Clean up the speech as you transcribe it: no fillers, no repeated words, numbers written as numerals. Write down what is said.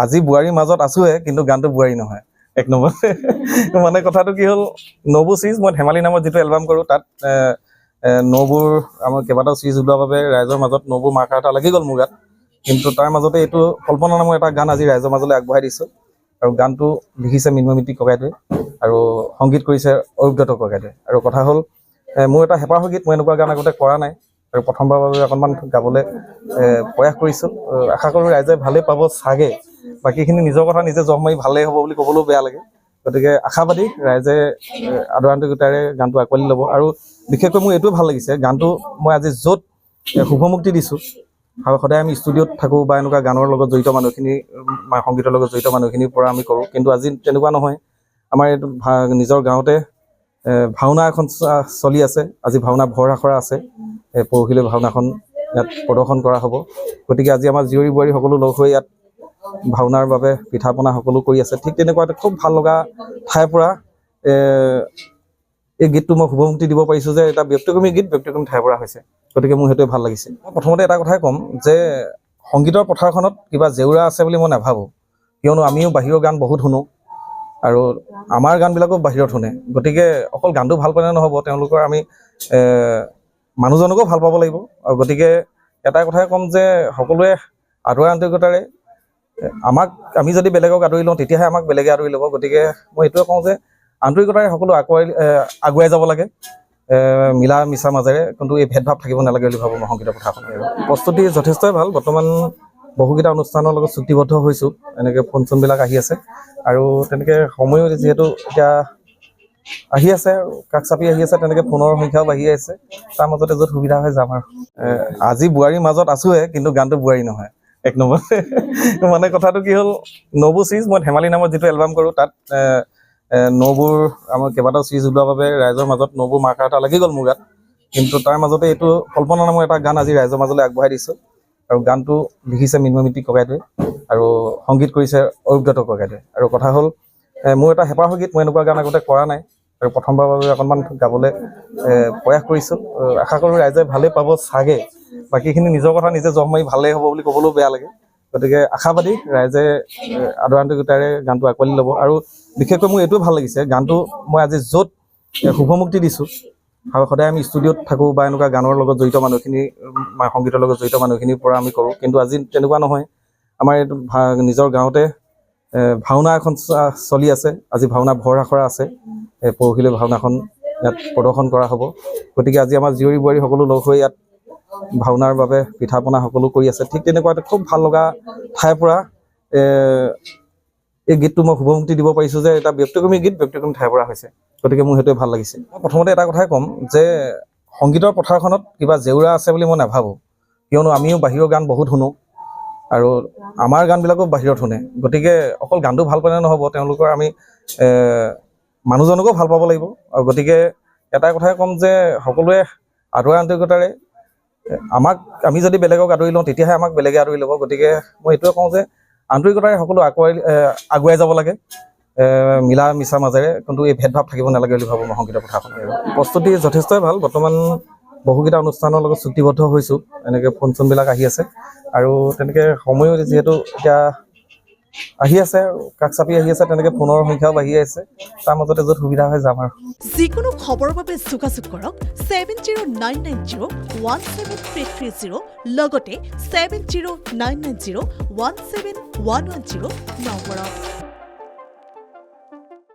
আজি বোৱাৰীৰ মাজত আছোহে কিন্তু গানটো বোৱাৰী নহয় এক নম্বৰ মানে কথাটো কি হ'ল নবু চিজ মই ধেমালি নামত যিটো এলবাম কৰোঁ তাত নবুৰ আমাৰ কেইবাটাও চিজ ওলোৱাৰ বাবে ৰাইজৰ মাজত নবুৰ মাৰ্কাৰ এটা লাগি গ'ল মোৰ গাত কিন্তু তাৰ মাজতে এইটো কল্পনা নামৰ এটা গান আজি ৰাইজৰ মাজলৈ আগবঢ়াই দিছোঁ আৰু গানটো লিখিছে মৃন্ময়ী ককাইদেৱে আৰু সংগীত কৰিছে অৰূপদত্ত ককাইদেৱে আৰু কথা হ'ল মোৰ এটা হেঁপাহ গীত মই এনেকুৱা গান আগতে কৰা নাই আৰু প্ৰথমবাৰৰ বাবে অকণমান গাবলৈ প্ৰয়াস কৰিছোঁ আশা কৰোঁ ৰাইজে ভালেই পাব চাগে বাকীখিনি নিজৰ কথা নিজে জহ মাৰি ভালেই হ'ব বুলি ক'বলৈও বেয়া লাগে গতিকে আশাবাদী ৰাইজে আদৰান্তৰিকতাৰে গানটো আঁকোৱালি ল'ব আৰু বিশেষকৈ মোৰ এইটোও ভাল লাগিছে গানটো মই আজি য'ত শুভমুক্তি দিছোঁ আৰু সদায় আমি ষ্টুডিঅ'ত থাকোঁ বা এনেকুৱা গানৰ লগত জড়িত মানুহখিনি সংগীতৰ লগত জড়িত মানুহখিনিৰ পৰা আমি কৰোঁ কিন্তু আজি তেনেকুৱা নহয় আমাৰ এইটো নিজৰ গাঁৱতে ভাওনা এখন চলি আছে আজি ভাওনা ভৰ আখৰা আছে পৰহিলৈ ভাওনাখন ইয়াত প্ৰদৰ্শন কৰা হ'ব গতিকে আজি আমাৰ জীয়ৰী বোৱাৰী সকলো লগ হৈ ইয়াত ভাওনাৰ বাবে পিঠা পনা সকলো কৰি আছে ঠিক তেনেকুৱা এটা খুব ভাল লগা ঠাইৰ পৰা এই গীতটো মই শুভমুক্তি দিব পাৰিছোঁ যে এটা ব্যক্তিক্ৰমী গীত ব্যক্তিক্ৰমী ঠাইৰ পৰা হৈছে গতিকে মোৰ সেইটোৱে ভাল লাগিছে মই প্ৰথমতে এটা কথাই ক'ম যে সংগীতৰ পথাৰখনত কিবা জেউৰা আছে বুলি মই নাভাবোঁ কিয়নো আমিও বাহিৰৰ গান বহুত শুনো আৰু আমাৰ গানবিলাকো বাহিৰত শুনে গতিকে অকল গানটো ভাল পালে নহ'ব তেওঁলোকৰ আমি মানুহজনকো ভাল পাব লাগিব আৰু গতিকে এটা কথাই ক'ম যে সকলোৱে আদৰ আন্তৰিকতাৰে আমি যদি বেলেগক আদৰি লওঁ তেতিয়াহে আমাক বেলেগে আদৰি ল'ব গতিকে মই এইটোৱে কওঁ যে আন্তৰিকতাৰে সকলো আগুৱাই যাব লাগে মিলা মিছা মাজেৰে কিন্তু এই ভেদভাৱ থাকিব নালাগে বুলি ভাবোঁ মই সংগীতৰ পথাৰখনত প্ৰস্তুতি যথেষ্টই ভাল বৰ্তমান বহুকেইটা অনুষ্ঠানৰ লগত চুক্তিবদ্ধ হৈছোঁ এনেকৈ ফোন চোনবিলাক আহি আছে আৰু তেনেকৈ সময়ো যিহেতু এতিয়া আহি আছে কাষ চাপি আহি আছে তেনেকৈ ফোনৰ সংখ্যাও বাঢ়ি আছে তাৰ মাজতে য'ত সুবিধা হৈ যাম আৰু আজি বোৱাৰীৰ মাজত আছোহে কিন্তু গানটো বোৱাৰী নহয় এক নম্বৰ মানে কথাটো কি হ'ল নবু চিজ মই ধেমালি নামত যিটো এলবাম কৰোঁ তাত নবুৰ আমাৰ কেইবাটাও চিজ ওলোৱাৰ বাবে ৰাইজৰ মাজত নবুৰ মাৰ্কাৰ এটা লাগি গ'ল মোৰ গাত কিন্তু তাৰ মাজতে এইটো কল্পনা নামৰ এটা গান আজি ৰাইজৰ মাজলৈ আগবঢ়াই দিছোঁ আৰু গানটো লিখিছে মৃন্ময়ী ককাইদেৱে আৰু সংগীত কৰিছে অৰূপদত্ত ককাইদেৱে আৰু কথা হ'ল মোৰ এটা হেঁপাহ গীত মই এনেকুৱা গান আগতে কৰা নাই আৰু প্ৰথমবাৰৰ বাবে অকণমান গাবলৈ প্ৰয়াস কৰিছোঁ আশা কৰোঁ ৰাইজে ভালেই পাব চাগে বাকীখিনি নিজৰ কথা নিজে জহ মাৰি ভালেই হ'ব বুলি ক'বলৈও বেয়া লাগে গতিকে আশাবাদী ৰাইজে আদৰান্তৰিকতাৰে গানটো আঁকোৱালি ল'ব আৰু বিশেষকৈ মোৰ এইটোও ভাল লাগিছে গানটো মই আজি য'ত শুভমুক্তি দিছোঁ আৰু সদায় আমি ষ্টুডিঅ'ত থাকোঁ বা এনেকুৱা গানৰ লগত জড়িত মানুহখিনি সংগীতৰ লগত জড়িত মানুহখিনিৰ পৰা আমি কৰোঁ কিন্তু আজি তেনেকুৱা নহয় আমাৰ এইটো নিজৰ গাঁৱতে ভাওনা এখন চলি আছে আজি ভাওনা ভৰ আখৰা আছে পৰহিলৈ ভাওনাখন ইয়াত প্ৰদৰ্শন কৰা হ'ব গতিকে আজি আমাৰ জীয়ৰী বোৱাৰী সকলো লগ হৈ ইয়াত ভাওনাৰ বাবে পিঠা পনা সকলো কৰি আছে ঠিক তেনেকুৱা এটা খুব ভাল লগা ঠাইৰ পৰা এই গীতটো মই শুভমুক্তি দিব পাৰিছোঁ যে এটা ব্যক্তিক্ৰমী গীত ব্যক্তিক্ৰমী ঠাইৰ পৰা হৈছে গতিকে মোৰ সেইটোৱে ভাল লাগিছে মই প্ৰথমতে এটা কথাই ক'ম যে সংগীতৰ পথাৰখনত কিবা জেউৰা আছে বুলি মই নাভাবোঁ কিয়নো আমিও বাহিৰৰ গান বহুত শুনো আৰু আমাৰ গানবিলাকো বাহিৰত শুনে গতিকে অকল গানটো ভাল পালে নহ'ব তেওঁলোকৰ আমি মানুহজনকো ভাল পাব লাগিব আৰু গতিকে এটা কথাই ক'ম যে সকলোৱে আদৰ আন্তৰিকতাৰে আমি যদি বেলেগক আদৰি লওঁ তেতিয়াহে আমাক বেলেগে আদৰি ল'ব গতিকে মই এইটোৱে কওঁ যে আন্তৰিকতাৰে সকলো আগুৱাই যাব লাগে মিলা মিছা মাজেৰে কিন্তু এই ভেদভাৱ থাকিব নালাগে বুলি ভাবোঁ মই সংগীতৰ পথাৰখনত প্ৰস্তুতি যথেষ্টই ভাল বৰ্তমান বহুকেইটা অনুষ্ঠানৰ লগত চুক্তিবদ্ধ হৈছোঁ এনেকৈ ফোন চোনবিলাক আহি আছে আৰু তেনেকৈ সময়ো যিহেতু এতিয়া আহি আছে কাষ চাপি আহি আছে তেনেকৈ ফোনৰ সংখ্যাও বাঢ়ি আছে তাৰ মাজতে য'ত সুবিধা হৈ যাম আৰু যিকোনো খবৰৰ বাবে যোগাযোগ কৰক 7099017330 লগতে 7099017110 নম্বৰত